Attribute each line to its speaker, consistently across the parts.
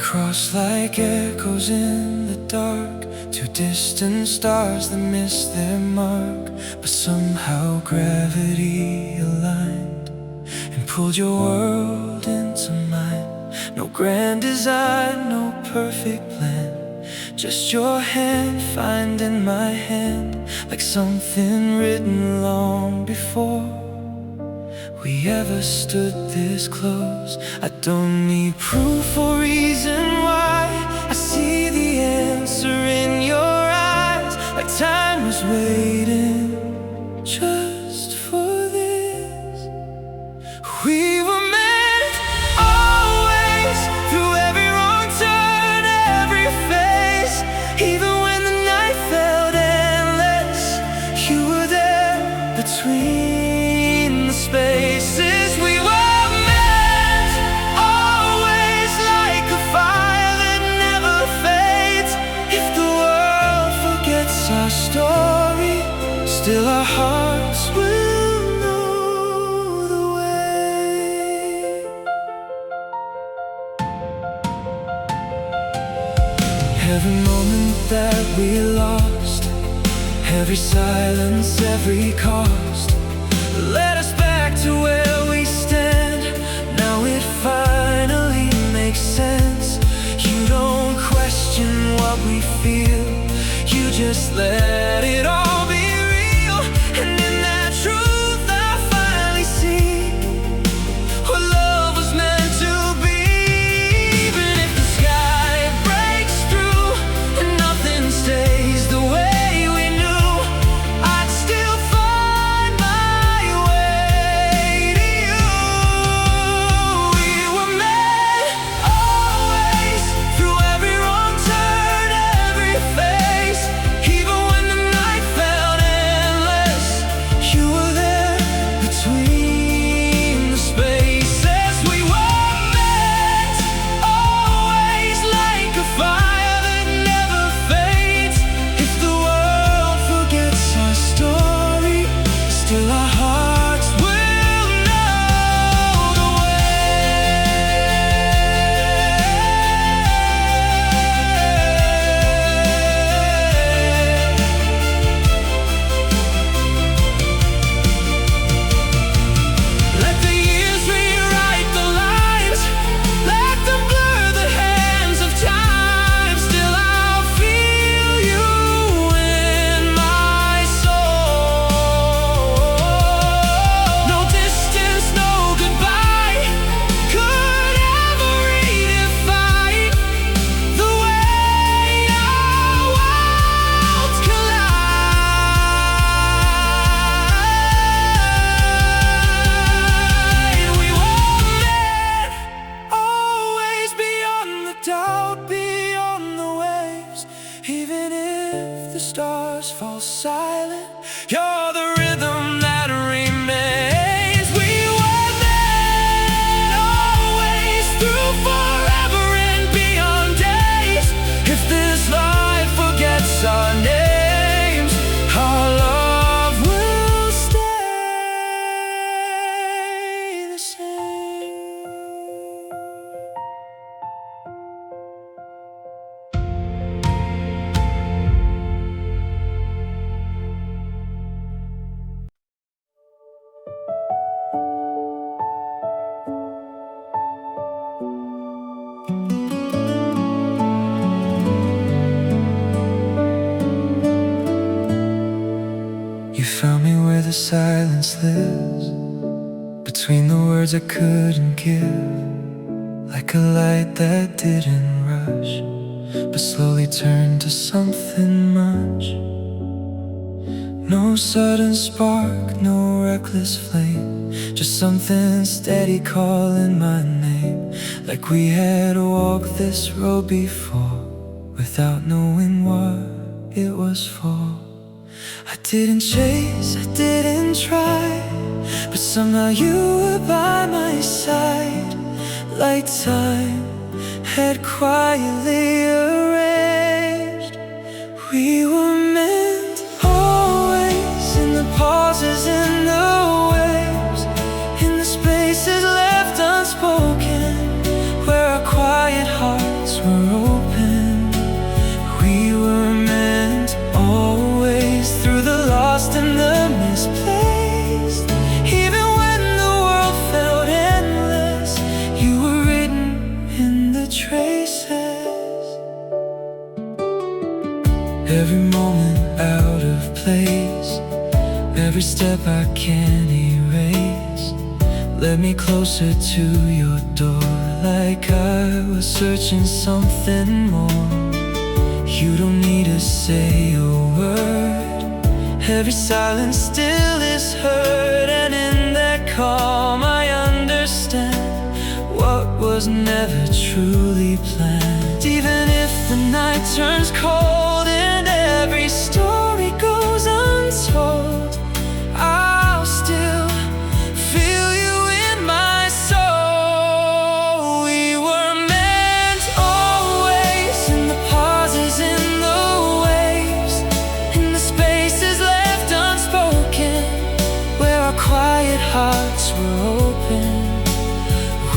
Speaker 1: cross like echoes in the dark, two distant stars that missed their mark. But somehow gravity aligned and pulled your world into mine. No grand design, no perfect plan, just your hand finding my hand, like something written long before we ever stood this close. I don't need proof or reason why. I see the answer in your eyes, like time was waiting just for this. We were meant always, through every wrong turn, every phase. Even when the night felt endless, you were there between the spaces. We were meant always, like a fire that never fades. If the world forgets our story, still our hearts will know the way. Every moment that we lost, every silence, every cost, led us back to where we stand. Now it finally makes sense. You don't question what we feel, you just let it all be real. And in that truth I finally see what love was meant to be. Even if the sky breaks through and nothing stays the way we knew, I'd still find my way to you. We were meant always, through every wrong turn, every phase. Even when the night felt endless, you were there between the spaces. We were meant always, like a fire that never fades. If the world forgets our story, still our hearts will know the way. Let the years rewrite the lines, let them blur the hands of time. Still I'll feel you in my soul. No distance, no goodbye could ever redefine the way our worlds collide. We were meant always, beyond the doubt, beyond the waves. Even if the stars fall silent, you're the rhythm that remains. We were meant always, through forever and beyond days. If this life forgets our names, our love will stay the same. You found me where the silence lives, between the words I couldn't give, like a light that didn't rush, but slowly turned to something much. No sudden spark, no reckless flame, just something steady calling my name. Like we had walked this road before, without knowing what it was for. I didn't chase, I didn't try, but somehow you were by my side, like time had quietly arranged. We were meant always, in the pauses, in the waves, in the spaces left unspoken, where our quiet hearts place. Every step I can't erase led me closer to your door, like I was searching something more. You don't need to say a word, every silence still is heard. And in that calm I understand what was never truly planned. Even if the night turns cold and every story goes untold, I'll still feel you in my soul. We were meant always, in the pauses, in the waves, in the spaces left unspoken, where our quiet hearts were open.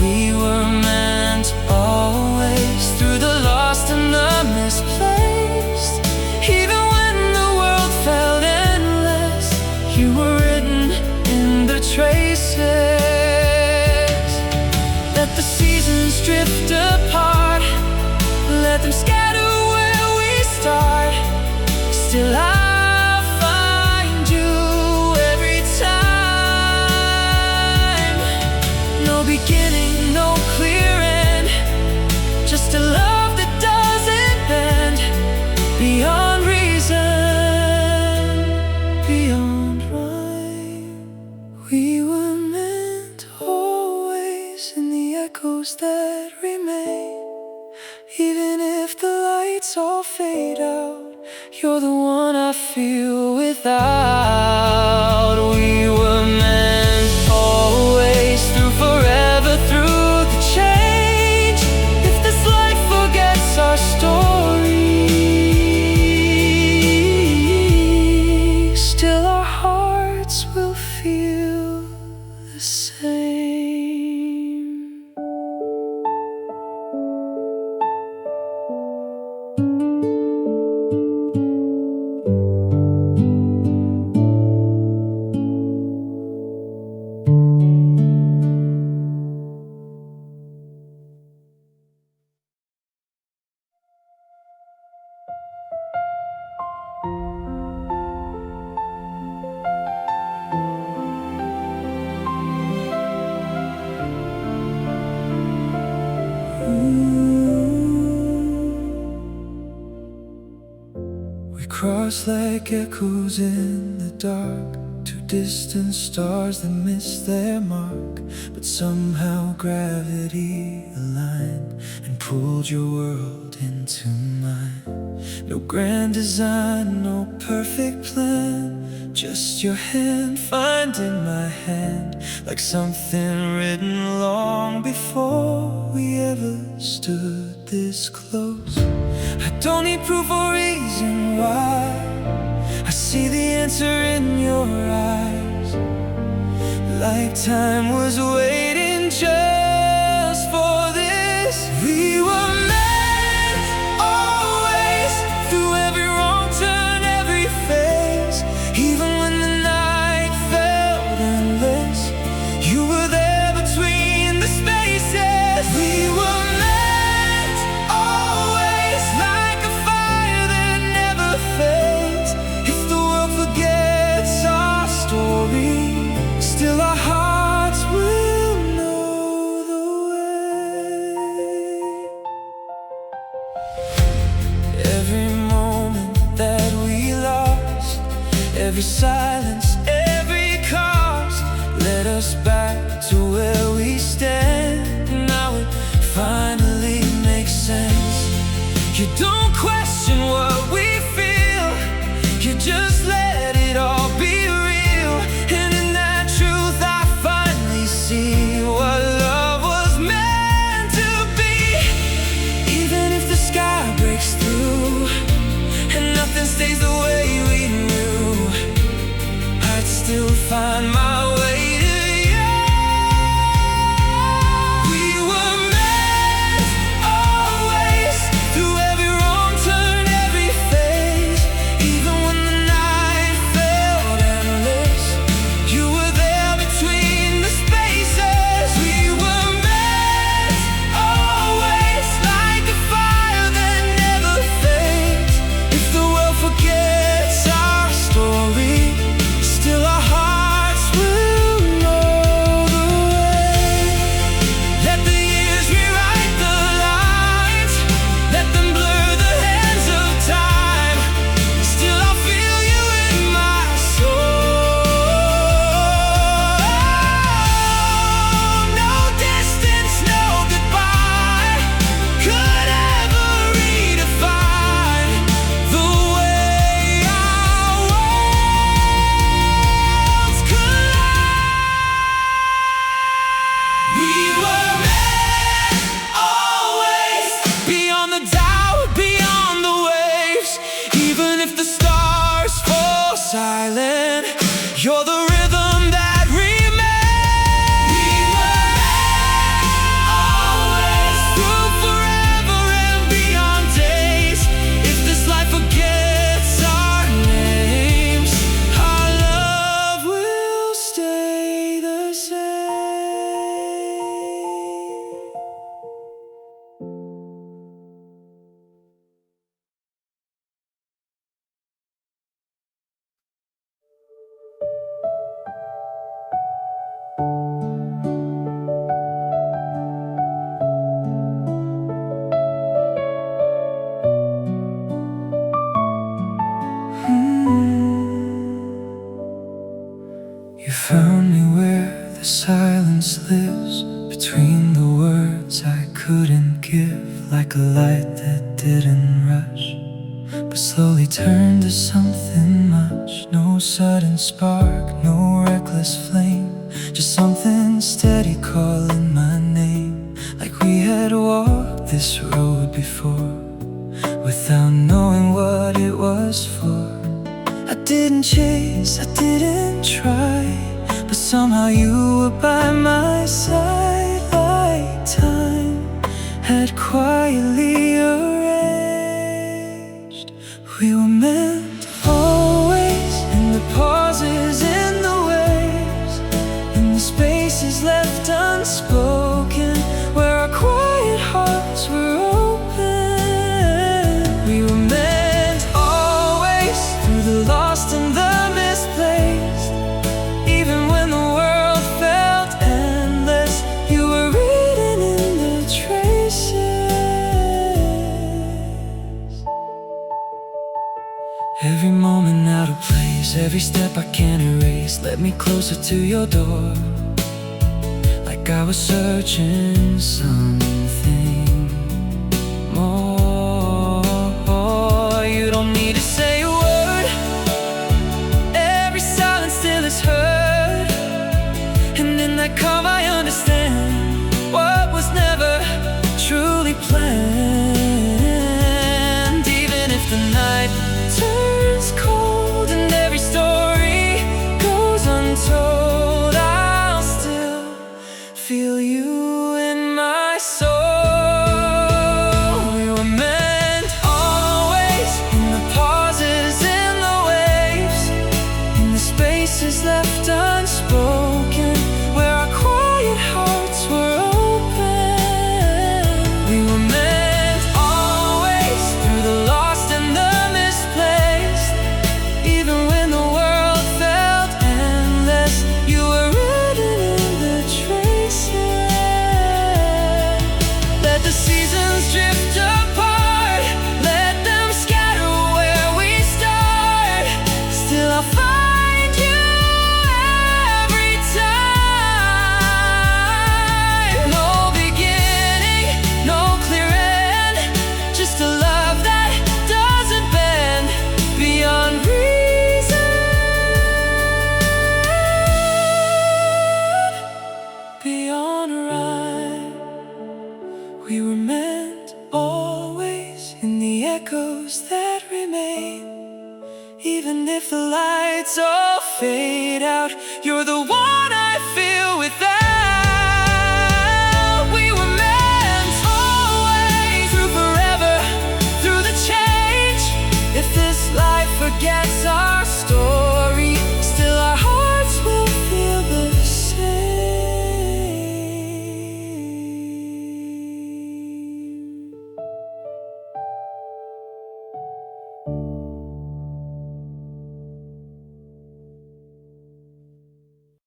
Speaker 1: We were meant always, through the lost and the misplaced. Even when the world felt endless, you were written in the traces. Let the seasons drift apart, let them scatter where we start. Still I'll find you every time. No beginning, no clear end, just a love that doesn't bend. Beyond reason, beyond rhyme, we were meant always, in the echoes that remain. Even if the lights all fade out, you're the one I feel without. We were meant always, through forever, through the change. If this life forgets our story, still our hearts will feel the same. We cross like echoes in the dark, two distant stars that miss their mark. But somehow gravity aligned and pulled your world into mine. No grand design, no perfect plan, just your hand finding my hand, like something written long before we ever stood this close. I don't need proof or reason why, I see the answer in your eyes. Like time was waiting just for this. We were meant always, through every wrong turn, every phase. Even when the night felt endless, you were there between the spaces. We were meant always, like a fire that never fades. If the world forgets our story, still our hearts will know the way. Every moment that we lost, every silence, every cost, led us back to where we stand. Now it finally makes sense. You don't question what we feel, you just let it all be real. And in that truth I finally see what love was meant to be. Even if the sky breaks through and nothing stays the way we knew, couldn't give, like a light that didn't rush, but slowly turned to something much. No sudden spark, no reckless flame, just something steady calling my name. Like we had walked this road before, without knowing what it was for. I didn't chase, I didn't try, but somehow you were by my side. Like time had quietly arranged. We were meant always, in the pauses, in the waves, in the spaces left unspoken, where our quiet hearts were open. We were meant always, through the lost and the misplaced. Even when the world felt endless, you were written in the traces. Every moment out of place, every step I can't erase, led me closer to your door. Like I was searching something more. You don't need to say a word, every silence still is heard. And in that calm I understand what was never truly planned. Even if the night turns cold and every story goes untold, I'll still feel you in my soul. We were meant always, in the pauses, in the waves, in the spaces left unspoken, where our quiet hearts were open. We were meant always, through the lost and the misplaced. Even when the world felt endless, you were written in the traces. Let the seasons drift apart, let them scatter where we start. Still I'll find you every time. No beginning, no clear end, just a love that doesn't bend beyond reason, beyond rhyme. We were meant always, in the echoes that remain. Even if the lights all fade out, you're the one I feel without. We were meant always, through forever, through the change. If this life forgets